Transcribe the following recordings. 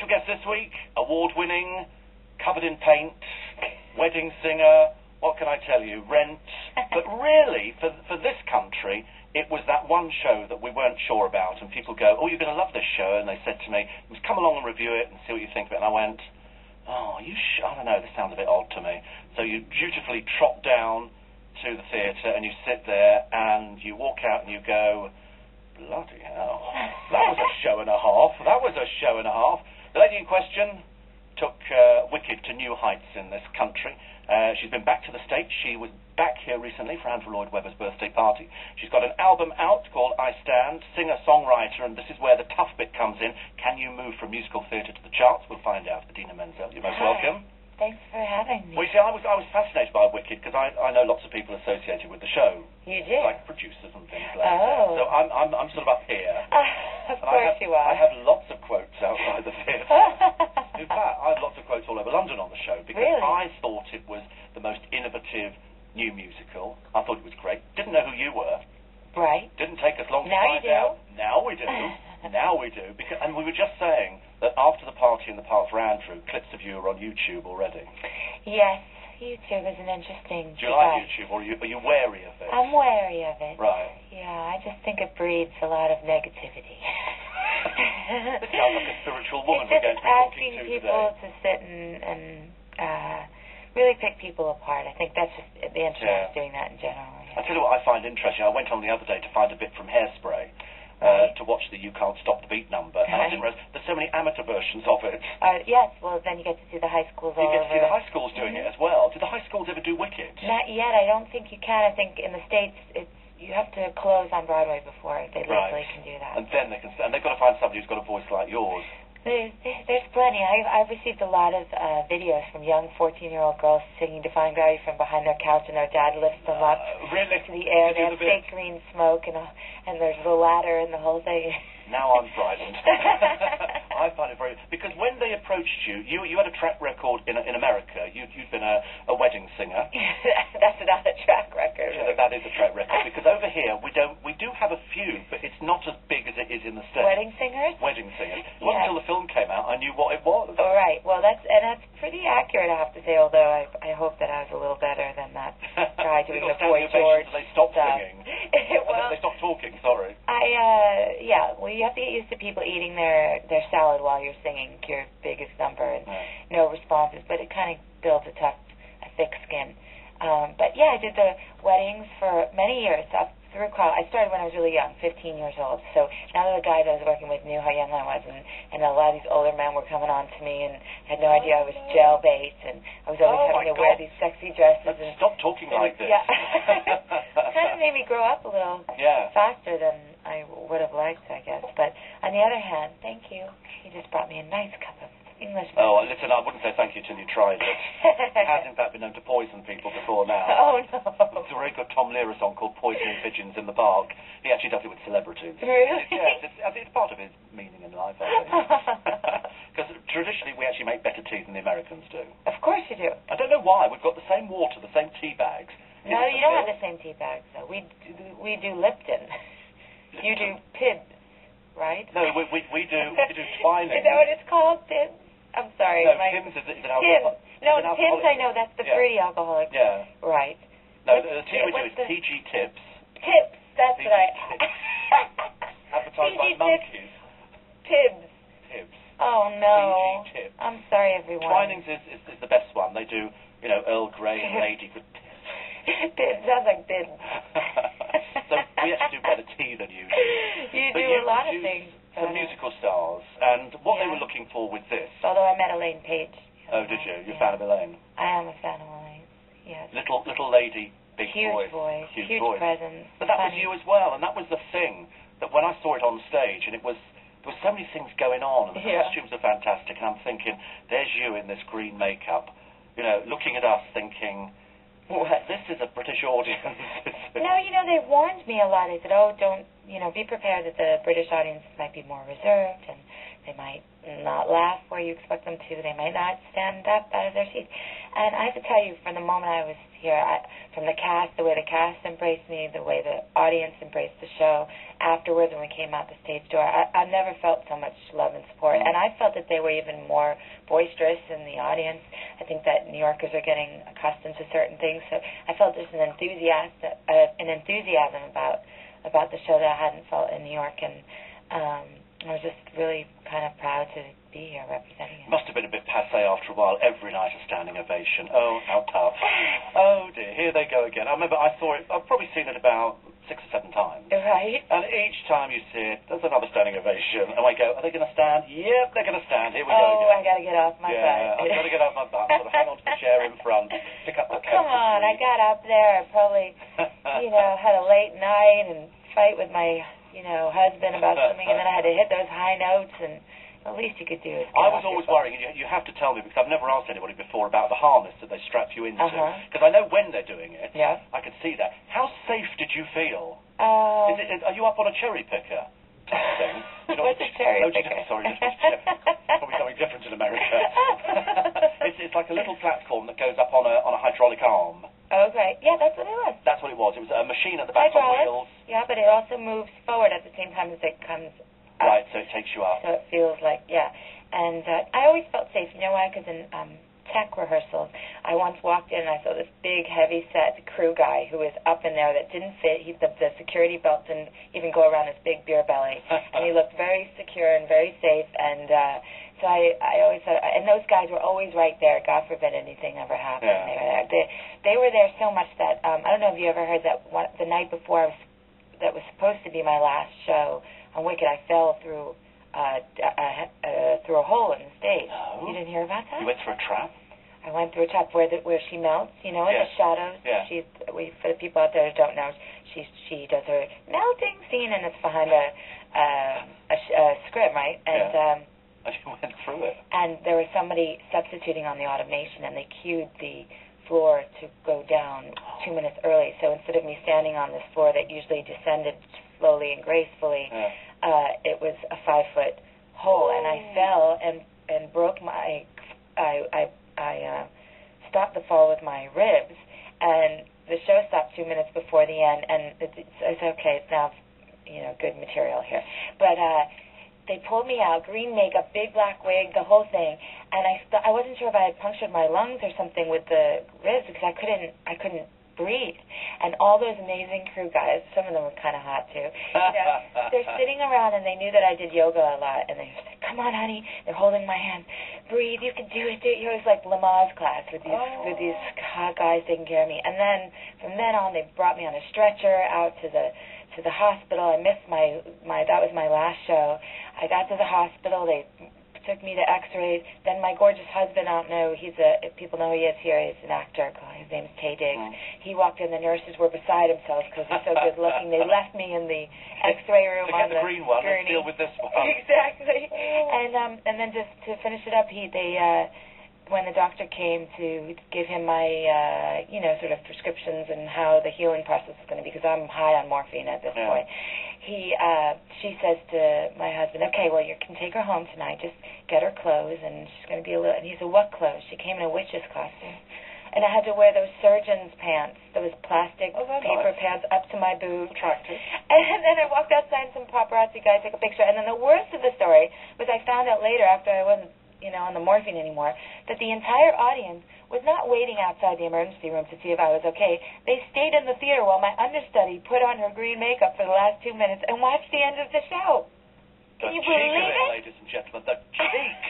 guest this week, award-winning, covered in paint, wedding singer, what can I tell you, Rent. But really, for this country, it was that one show that we weren't sure about, and people go, oh, you're going to love this show, and they said to me, come along and review it and see what you think of it, and I went, oh, I don't know, this sounds a bit odd to me. So you dutifully trot down to the theatre, and you sit there, and you walk out, and you go, bloody hell, that was a show and a half. That was a show and a half. The lady in question took Wicked to new heights in this country. She's been back to the States. She was back here recently for Andrew Lloyd Webber's birthday party. She's got an album out called I Stand, singer-songwriter, and this is where the tough bit comes in. Can you move from musical theatre to the charts? We'll find out. Idina Menzel, you're most welcome. Thanks for having me. Well, you see, I was fascinated by Wicked because I know lots of people associated with the show. You do? Like producers and things like that. So I'm sort of up here. Of course you are. I have lots of quotes outside the theatre. In fact, I have lots of quotes all over London on the show because I thought it was the most innovative new musical. I thought it was great. Didn't know who you were. Right. Didn't take us long to now find out. Now we do. Now we do. And we were just saying that after the party and the part for Andrew, clips of you are on YouTube already. Yes, YouTube is an interesting Do you like YouTube, or are you wary of it? I'm wary of it. Right. Yeah, I just think it breeds a lot of negativity. This sounds like a spiritual woman we're going to be talking to today. Asking people to sit and really pick people apart. I think that's just the interest doing that in general. I'll tell you what I find interesting. I went on the other day to find a bit from Hairspray. To watch the You Can't Stop the Beat number. And I didn't realize there's so many amateur versions of it. Yes, well, then you get to see the high schools all over. You get to see the high schools doing it as well. Did the high schools ever do Wicked? Not yet. I don't think you can. I think in the States, you have to close on Broadway before they legally can do that. And then they can, and they've got to find somebody who's got a voice like yours. There's plenty. I've received a lot of videos from young 14-year-old girls singing Defying Gravity from behind their couch, and their dad lifts them up to the air. They have fake green smoke, and there's the ladder and the whole thing. Now I'm frightened. I find it very... Because when they approached you, you had a track record in America. You'd been a wedding singer. That's not a track record. Yeah, that is a track record. Because over here, we do have a few, but it's not as big as it is in the States. Wedding singers? Wedding singers. It wasn't until the film came out I knew what it was. Oh, right. Well, that's pretty accurate, I have to say, although I hope that I was a little better than that guy doing the Boy George stuff. They stopped singing. Well, they stopped talking, sorry. Well, you have to get used to people eating their salad while you're singing your biggest number and no responses, but it kind of builds a thick skin. But yeah, I did the weddings for many years up through college. I started when I was really young, 15 years old. So now that the guys I was working with knew how young I was, and a lot of these older men were coming on to me and had no idea I was jail-bait, and I was always having to wear these sexy dresses. Stop talking like this. Yeah. It kind of made me grow up a little faster than I would have liked, I guess. But on the other hand, thank you. You just brought me a nice cup of English. Oh, listen, I wouldn't say thank you till you tried it. It has, in fact, been known to poison people before now. Oh, no. There's a very good Tom Lehrer song called Poisoning Pigeons in the Bark. He actually does it with celebrities. Really? Yes, it's part of his meaning in life, I think. Because traditionally we actually make better tea than the Americans do. Of course you do. I don't know why. We've got the same water, the same tea bags. No, you don't have the same tea bags, though. We do Lipton. You do Pibbs, right? No, we do Twinings. Is that what it's called, Pibbs? I'm sorry. No, Pimm's is an alcohol. No, Pimm's I know. That's the fruity alcoholic. Yeah. Right. No, the tea we do is PG Tips. Tips. That's PG what I... Advertised by monkeys. Pibbs. Pibbs. Oh, no. PG Tips. I'm sorry, everyone. Twinings is the best one. They do, Earl Grey and Lady Good Pibbs. Pibbs. Sounds like Pibbs. So we actually do better tea than you do. You do a lot of things. Some musical stars, and what they were looking for with this. Although I met Elaine Page. Oh, did you? You're a fan of Elaine? I am a fan of Elaine, yes. Little lady, big huge voice. Huge presence. But that was you as well, and that was the thing, that when I saw it on stage, and there was so many things going on, and the costumes are fantastic, and I'm thinking, there's you in this green makeup, looking at us thinking, well, this is a British audience. No, they warned me a lot. They said, don't, be prepared that the British audience might be more reserved, and they might not laugh where you expect them to. They might not stand up out of their seats. And I have to tell you, from the moment I was here, from the cast, the way the cast embraced me, the way the audience embraced the show, afterwards when we came out the stage door, I've never felt so much love and support. And I I felt that they were even more boisterous in the audience. I think that New Yorkers are getting accustomed to certain things, so I felt there's an enthusiasm about the show that I hadn't felt in New York, and I was just really kind of proud to be here representing it. Must have been a bit passé after a while. Every night a standing ovation. Oh, how tough. Oh dear, here they go again. I remember I saw it, I've probably seen it about 6 or 7 times. Right. And each time you see it, there's another standing ovation. And I go, are they going to stand? Yep, they're going to stand. Here we go again. I got to get off my butt. Yeah, I've got to get off my butt. Sort of hang on to the chair in front, pick up the Come on, I got up there. I probably, had a late night and fight with my, husband about something, and then I had to hit those high notes, and the least you could do is I was always worrying, and you have to tell me, because I've never asked anybody before about the harness that they strap you into. Because I know when they're doing it. Yeah. I could see that. How safe did you feel? Are you up on a cherry picker thing? What's a cherry picker? Sorry, probably something different in America. It's like a little platform that goes up on a hydraulic arm. Okay. Yeah, that's what it was. That's what it was. It was a machine at the back on wheels. Yeah, but it also moves forward at the same time as it comes up. Right, so it takes you up. So it feels like, yeah. And I always felt safe. You know why? Because in tech rehearsals, I once walked in and I saw this big, heavy-set crew guy who was up in there that didn't fit. The security belt didn't even go around his big beer belly. And he looked very secure and very safe. And so I always thought, and those guys were always right there. God forbid anything ever happened. Yeah. They were there so much that, I don't know if you ever heard that the night before that was supposed to be my last show on Wicked, I fell through a hole in the stage. No. You didn't hear about that? You went through a trap? I went through a trap where she melts, in the shadows. Yeah. For the people out there who don't know, she does her melting scene, and it's behind a scrim, right? And I just went through it. And there was somebody substituting on the automation, and they cued the floor to go down 2 minutes early. So instead of me standing on this floor that usually descended slowly and gracefully, it was a 5-foot hole, and I fell and broke my. I stopped the fall with my ribs, and the show stopped 2 minutes before the end, and it's okay. It's now, good material here, but. They pulled me out, green makeup, big black wig, the whole thing, and I wasn't sure if I had punctured my lungs or something with the ribs because I couldn't breathe. And all those amazing crew guys, some of them were kind of hot too. They're sitting around and they knew that I did yoga a lot, and they were like, "Come on, honey." They're holding my hand. "Breathe. You can do it. It was like Lamaze class with these hot guys taking care of me. And then from then on, they brought me on a stretcher out to the hospital. I missed that was my last show. I got to the hospital. They took me to X-rays. Then my gorgeous husband, I don't know, if people know who he is here, he's an actor. His name is Tay Diggs. He walked in. The nurses were beside themselves because he's so good looking. They left me in the X-ray room on the green one. Let's deal with this one. Exactly. And then just to finish it up, when the doctor came to give him my, sort of prescriptions and how the healing process is going to be, because I'm high on morphine at this point, she says to my husband, "Okay, well, you can take her home tonight. Just get her clothes, and she's going to be a little." And he said, "What clothes?" She came in a witch's costume. And I had to wear those surgeon's pants, those plastic paper pants up to my boobs. Attractive. And then I walked outside, and some paparazzi guy took a picture. And then the worst of the story was I found out later, after I wasn't on the morphine anymore, that the entire audience was not waiting outside the emergency room to see if I was okay. They stayed in the theater while my understudy put on her green makeup for the last 2 minutes and watched the end of the show. Can you believe it? Ladies and gentlemen, the cheek.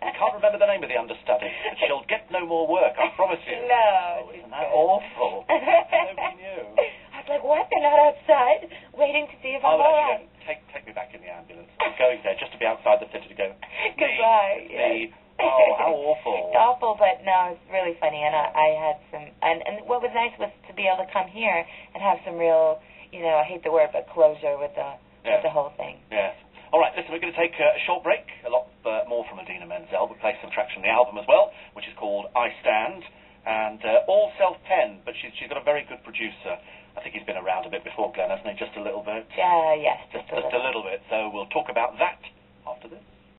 I can't remember the name of the understudy, but she'll get no more work, I promise you. No. Isn't that awful? Nobody knew. I was like, what? They're not outside waiting to see if I'm all right. Take me back in the ambulance. I'm going there just to be outside the theater to go, goodbye. Me. Oh, how awful. It's awful, but no, it's really funny. And I had some, and what was nice was to be able to come here and have some real, I hate the word, but closure with the whole thing. Yes. All right, listen, we're going to take a short break. A lot more from Idina Menzel. We'll play some tracks from the album as well, which is called I Stand, and all self-penned, but she's got a very good producer. I think he's been around a bit before, Glenn, hasn't he? Just a little bit? Yes, just a little bit. So we'll talk about that after this.